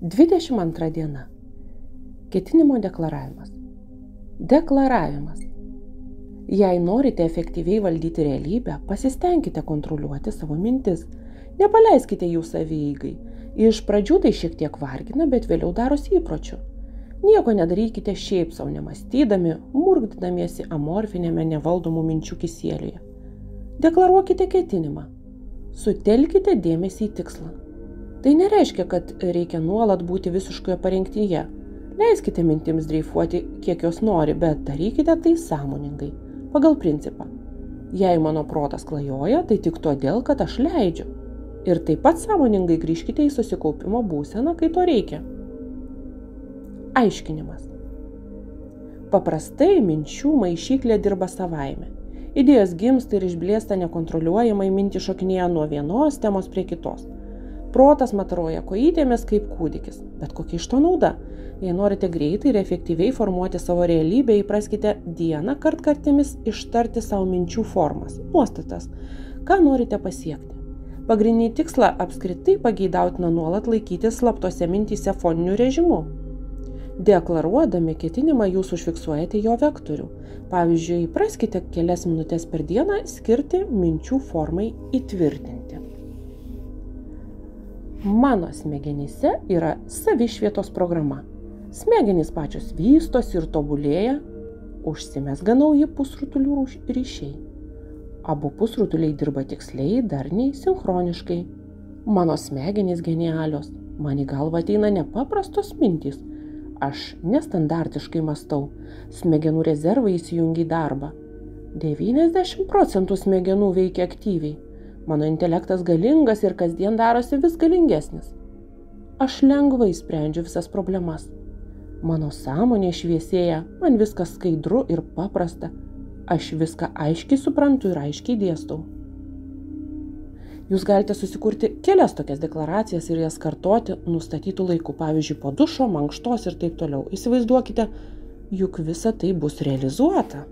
22 diena. Ketinimo deklaravimas. Deklaravimas. Jei norite efektyviai valdyti realybę, pasistengkite kontroliuoti savo mintis. Nepaleiskite jų savieigai. Iš pradžių tai šiek tiek vargina, bet vėliau darosi įpročiu. Nieko nedarykite šiaip sau nemąstydami, murgdamiesi amorfinėme nevaldomų minčių kisielyje. Deklaruokite ketinimą. Sutelkite dėmesį į tikslą. Tai nereiškia, kad reikia nuolat būti visiškoje parengtyje. Leiskite mintims dreifuoti, kiek jos nori, bet darykite tai sąmoningai, pagal principą. Jei mano protas klajoja, tai tik todėl, kad aš leidžiu. Ir taip pat sąmoningai grįžkite į susikaupimo būseną, kai to reikia. Aiškinimas. Paprastai minčių maišyklė dirba savaime. Idėjos gimsta ir išblėsta nekontroliuojamai, mintys šokinėja nuo vienos temos prie kitos. Protas mataroja kojytėmis kaip kūdikis. Bet kokia iš to nauda? Jei norite greitai ir efektyviai formuoti savo realybę, įpraskite dieną kartkartėmis ištarti savo minčių formas, nuostatas, ką norite pasiekti. Pagrindinį tikslą apskritai pageidautina nuolat laikytis slaptose mintyse foniniu režimu. Deklaruodami ketinimą jūs užfiksuojate jo vektorių. Pavyzdžiui, įpraskite kelias minutės per dieną skirti minčių formai įtvirtinti. Mano smegenyse yra savišvietos programa. Smegenys pačios vystosi ir tobulėja, užsimezga nauji pusrutulių ryšiai. Abu pusrutuliai dirba tiksliai, darniai, sinchroniškai. Mano smegenys genialios, man į galvą ateina nepaprastos mintys. Aš nestandartiškai mąstau, smegenų rezervai įsijungia į darbą. 90% smegenų veikia aktyviai. Mano intelektas galingas ir kasdien darosi vis galingesnis. Aš lengvai sprendžiu visas problemas. Mano sąmonė šviesėja, man viskas skaidru ir paprasta. Aš viską aiškiai suprantu ir aiškiai dėstau. Jūs galite susikurti kelias tokias deklaracijas ir jas kartoti nustatytų laikų, pavyzdžiui, po dušo, mankštos ir taip toliau. Įsivaizduokite, juk visa tai bus realizuota.